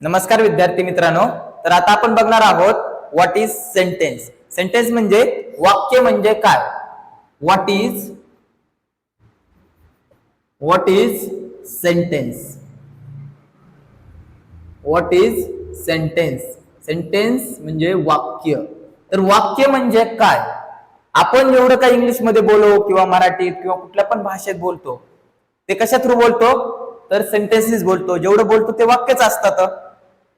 नमस्कार विद्यार्थी मित्रांनो. तर आता आपण बघणार आहोत व्हॉट इज सेंटेन्स. सेंटेन्स म्हणजे वाक्य म्हणजे काय. What is sentence. What is sentence. Sentence म्हणजे वाक्य. तर वाक्य म्हणजे काय. आपण जेवढं काही इंग्लिश मध्ये बोलो किंवा मराठीत किंवा कुठल्या पण भाषेत बोलतो ते कशा थ्रू बोलतो तर सेंटेन्सेस बोलतो. जेवढं बोलतो ते वाक्यच असतात.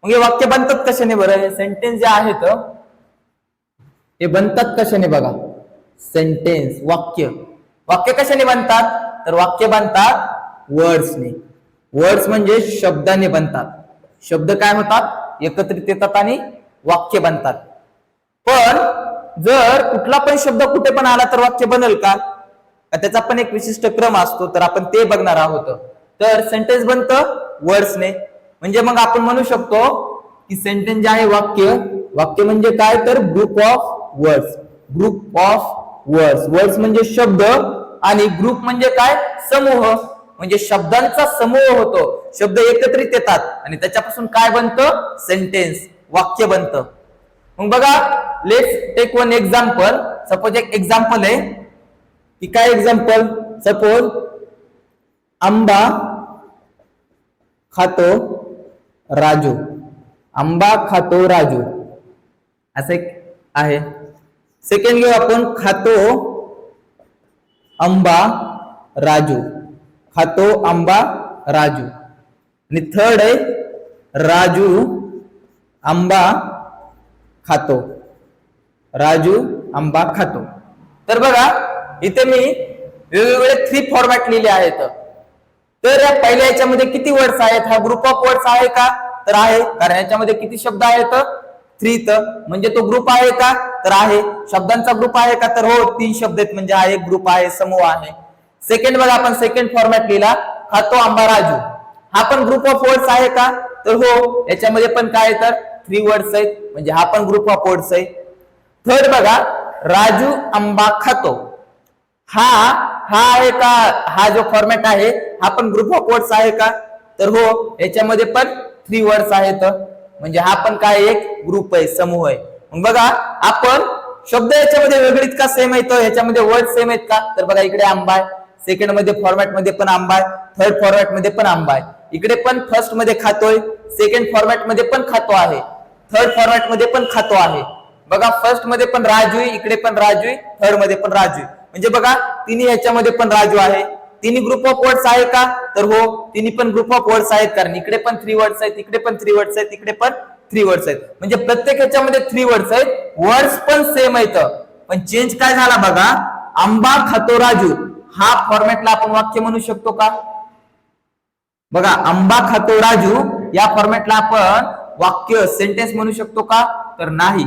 मग हे वाक्य बनतात कशाने बरं. हे सेंटेन्स जे आहेत हे बनतात कशाने बघा. सेंटेन्स वाक्य. वाक्य कशाने बनतात तर वाक्य बनतात वर्ड्सने. वर्ड्स म्हणजे शब्दाने बनतात. शब्द काय होतात एकत्रित येतात आणि वाक्य बनतात. पण जर कुठला पण शब्द कुठे पण आला तर वाक्य बनेल का. त्याचा पण एक विशिष्ट क्रम असतो तर आपण ते बघणार आहोत. तर सेंटेन्स बनतं वर्ड्सने. म्हणजे मग आपण म्हणू शकतो की सेंटेन्स जे आहे वाक्य. वाक्य म्हणजे काय तर group of words. Group of words. Words म्हणजे शब्द आणि ग्रुप म्हणजे काय समूह. म्हणजे शब्दांचा समूह होतो. शब्द एकत्रित येतात आणि त्याच्यापासून काय बनतं सेंटेन्स वाक्य बनतं. मग बघा let's take one example. Suppose एक एक्झाम्पल आहे की काय एक्झाम्पल. सपोज आंबा खातो राजू. आंबा खातो राजू असं एक आहे. सेकंड घेऊ आपण खातो आंबा राजू. खातो आंबा राजू. आणि थर्ड आहे राजू आंबा खातो. राजू आंबा खातो. तर बघा इथे मी वेगवेगळे 3 फॉर्मॅट लिहिले आहेत. तर या पहिल्या याच्यामध्ये किती वर्ड्स आहेत. हा ग्रुप ऑफ वर्ड्स आहे का तर आहे. कारण याच्यामध्ये किती शब्द आहेत 3. म्हणजे तो ग्रुप आहे का तर आहे. शब्दांचा ग्रुप आहे का तर हो 3 शब्द आहेत. म्हणजे हा एक ग्रुप आहे समूह आहे. सेकंड बघा आपण सेकंड फॉर्मॅट लिहिला खातो आंबा राजू. हा पण ग्रुप ऑफ वर्ड्स आहे का तर हो याच्यामध्ये पण काय तर 3 वर्ड्स आहेत. म्हणजे हा पण ग्रुप ऑफ वर्ड्स आहे. थर्ड बघा राजू आंबा खातो. हा आहे का. हा जो फॉर्मॅट आहे हा पण ग्रुप ऑफ वर्ड्स आहे का तर हो याच्यामध्ये पण 3 वर्ड्स आहेत. म्हणजे हा पण काय एक ग्रुप आहे समूह आहे. मग बघा आपण शब्द याच्यामध्ये वेगळीच का सेम आहेत. याच्यामध्ये वर्ड सेम आहेत का तर बघा इकडे आंबा आहे. सेकंड मध्ये फॉर्मॅट मध्ये पण आंबा आहे. थर्ड फॉर्मॅट मध्ये पण आंबा आहे. इकडे पण फर्स्ट मध्ये खातोय. सेकंड फॉर्मॅट मध्ये पण खातो आहे. थर्ड फॉर्मॅट मध्ये पण खातो आहे. बघा फर्स्ट मध्ये पण राजू आहे. इकडे पण राजू आहे. थर्ड मध्ये पण राजू आहे. म्हणजे बघा तिन्ही ह्याच्यामध्ये पण राजू आहे. तिन्ही ग्रुप ऑफ वर्ड्स आहे का तर हो तिन्ही पण ग्रुप ऑफ वर्ड्स आहेत. कारण इकडे पण 3 वर्ड्स आहेत. इकडे पण 3 वर्ड्स आहेत. इकडे पण 3 वर्ड्स आहेत. म्हणजे प्रत्येक ह्याच्यामध्ये 3 वर्ड्स आहेत. वर्ड्स पण सेम आहेत. पण चेंज काय झाला बघा. आंबा खातो राजू हा फॉर्मॅटला आपण वाक्य म्हणू शकतो का. बघा आंबा खातो राजू या फॉर्मॅटला आपण वाक्य सेंटेन्स म्हणू शकतो का तर नाही.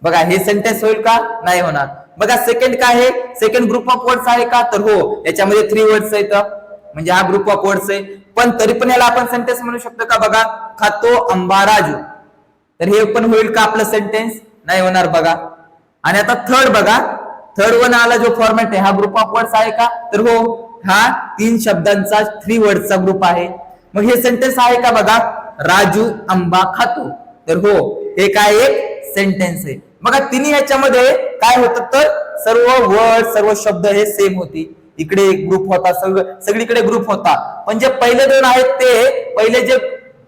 बघा हे सेंटेन्स होईल का नाही होणार. बघा सेकंड काय आहे. सेकंड ग्रुप ऑफ वर्ड्स आहे का तर हो याच्यामध्ये 3 वर्ड्स आहेत. म्हणजे हा ग्रुप ऑफ वर्ड्स आहे. पण तरी पण याला आपण सेंटेन्स म्हणू शकतो का बघा खातो आंबा राजू. तर हे पण होईल का आपलं सेंटेन्स नाही होणार बघा. आणि आता थर्ड बघा थर्ड वन आला जो फॉर्मॅट आहे हा ग्रुप ऑफ वर्ड्स आहे का तर हो हा 3 शब्दांचा 3 वर्ड्सचा ग्रुप आहे. मग हे सेंटेन्स आहे का बघा राजू आंबा खातो तर हो हे काय एक सेंटेन्स आहे. बघा तिन्ही ह्याच्यामध्ये काय होतं तर सर्व वर्ड सर्व शब्द हे सेम होती. इकडे एक ग्रुप होता सगळीकडे ग्रुप होता. पण जे पहिले 2 आहेत ते पहिले जे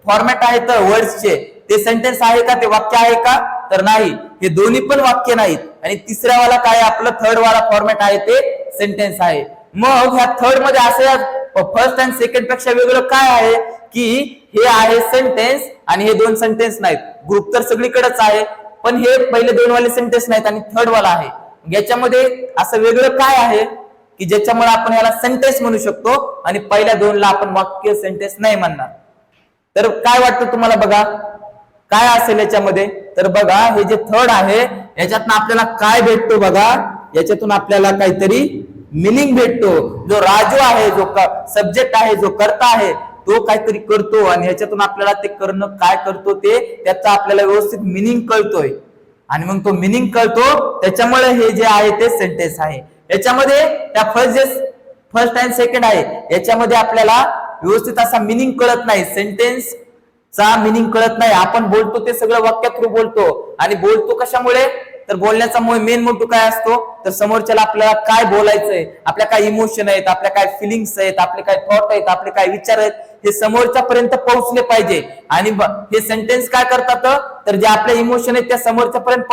फॉर्मॅट आहेत वर्ड्सचे ते सेंटेन्स आहे का ते वाक्य आहे का तर नाही. हे दोन्ही पण वाक्य नाहीत. आणि तिसऱ्या वाला काय आपलं थर्ड वाला फॉर्मॅट आहे ते सेंटेन्स आहे. मग ह्या थर्ड मध्ये असं फर्स्ट आणि सेकंड पेक्षा वेगळं काय आहे की हे आहे सेंटेन्स आणि हे 2 सेंटेन्स नाहीत. ग्रुप तर सगळीकडेच आहे पण हे पहिले 2 वाले सेंटेन्स नाहीत आणि थर्ड वाला आहे. याच्यामध्ये असं वेगळं काय आहे की ज्याच्यामुळे आपण याला सेंटेन्स म्हणू शकतो आणि पहिल्या 2 ला आपण वाक्य सेंटेन्स नाही म्हणणार. तर काय वाटतं तुम्हाला बघा काय असेल याच्यामध्ये तर बघा हे जे थर्ड आहे याच्यातून आपल्याला काय भेटतो बघा. याच्यातून आपल्याला काहीतरी मिनिंग भेटतो. जो राजू आहे जो सब्जेक्ट आहे जो कर्ता आहे तो काहीतरी करतो आणि ह्याच्यातून आपल्याला ते करणं काय करतो ते त्याचा आपल्याला व्यवस्थित मिनिंग कळतोय. आणि मग तो मिनिंग कळतो त्याच्यामुळे हे जे आहे ते सेंटेन्स आहे. याच्यामध्ये त्या फर्स्ट आणि सेकंड आहे याच्यामध्ये आपल्याला व्यवस्थित असा मिनिंग कळत नाही. सेंटेन्स चा मिनिंग कळत नाही. आपण बोलतो ते सगळं वाक्या थ्रू बोलतो आणि बोलतो कशामुळे, तर बोलण्याचा मेन मोटो काय असतो, तर समोरच्याला आपल्याला काय बोलायचंय, आपल्या काय इमोशन आहेत, आपल्या काय फिलिंग्स आहेत, आपले काय थॉट आहेत, आपले काय विचार आहेत, हे समोरच्या पर्यंत पोहोचले पाहिजे. आणि हे सेंटेन्स काय करतात, तर जे आपले इमोशन आहेत त्या समोरच्या पर्यंत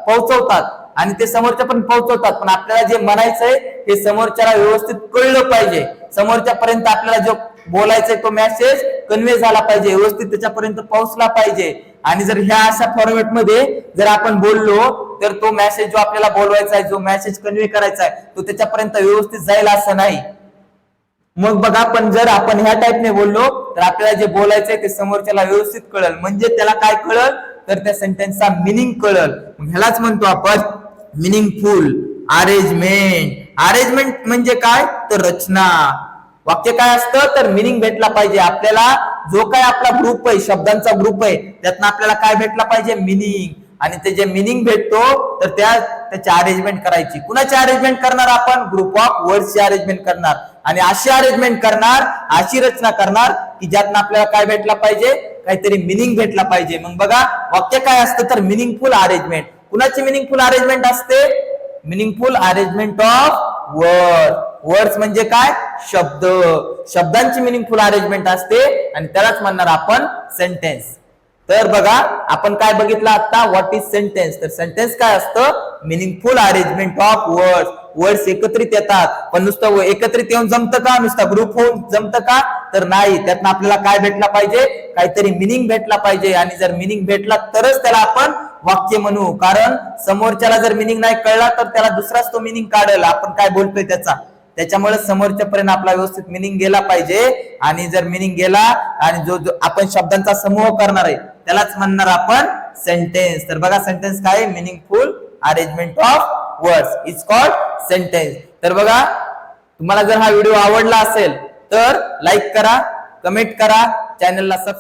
पोहोचवतात आणि ते समोरच्या पर्यंत पोहोचवतात. पण आपल्याला जे म्हणायचंय हे समोरच्याला व्यवस्थित कळलं पाहिजे. समोरच्या पर्यंत आपल्याला जो बोलायचंय तो मेसेज कन्वे झाला पाहिजे, व्यवस्थित त्याच्यापर्यंत पोहोचला पाहिजे. आणि जर ह्या अशा फॉर्मॅट मध्ये जर आपण बोललो तर तो मेसेज जो आपल्याला बोलवायचा आहे, जो मेसेज कन्वे करायचा आहे, तो त्याच्यापर्यंत व्यवस्थित जाईल असं नाही. मग बघा, पण जर आपण ह्या टाईपने बोललो तर आपल्याला जे बोलायचंय ते समोरच्याला व्यवस्थित कळल. म्हणजे त्याला काय कळल, तर त्या सेंटेन्सचा मिनिंग कळल. ह्यालाच म्हणतो आपण मिनिंगफुल अरेंजमेंट. अरेंजमेंट म्हणजे काय, तर रचना. वाक्य काय असतं, तर मिनिंग भेटला पाहिजे आपल्याला. जो काय आपला ग्रुप आहे, शब्दांचा ग्रुप आहे, त्यातनं आपल्याला काय भेटला पाहिजे, मिनिंग. आणि ते जे मिनिंग भेटतो तर त्याची अरेंजमेंट करायची. कुणाची अरेंजमेंट करणार आपण, ग्रुप ऑफ वर्ड्सची अरेंजमेंट करणार. आणि अशी अरेंजमेंट करणार, अशी रचना करणार की ज्यातनं आपल्याला काय भेटला पाहिजे, काहीतरी मिनिंग भेटला पाहिजे. मग बघा, वाक्य काय असतं, तर मिनिंगफुल अरेंजमेंट. कुणाची मिनिंगफुल अरेंजमेंट असते, meaningful arrangement of word. Words म्हणजे काय, शब्द. शब्दांची मिनिंगफुल अरेंजमेंट असते आणि त्यालाच म्हणणार आपण सेंटेन्स. तर बघा, आपण काय बघितलं आता, व्हॉट इज सेंटेन्स. तर सेंटेन्स काय असतं, meaningful arrangement of words. Words एकत्रित येतात, पण नुसतं एकत्रित येऊन जमतं का, नुसतं ग्रुप होऊन जमतं का, तर नाही. त्यातनं आपल्याला काय भेटला पाहिजे, काहीतरी मिनिंग भेटला पाहिजे. आणि जर मिनिंग भेटला तरच त्याला आपण वाक्य म्हणू. कारण समोरच्याला जर मिनिंग नाही कळला तर त्याला दुसराच तो मिनिंग काढेल आपण काय बोलतोय त्याचा. त्याच्यामुळे समोरच्या पर्यंत आपला व्यवस्थित मिनिंग गेला पाहिजे. आणि जर मिनिंग गेला आणि जो आपण शब्दांचा समूह करणार आहे त्यालाच म्हणणार आपण सेंटेन्स. तर बघा, सेंटेन्स काय, meaningful arrangement of words is called sentence. तर बघा, तुम्हाला जर हा व्हिडिओ आवडला असेल तर लाईक करा, कमेंट करा, चॅनलला सबस्क्राईब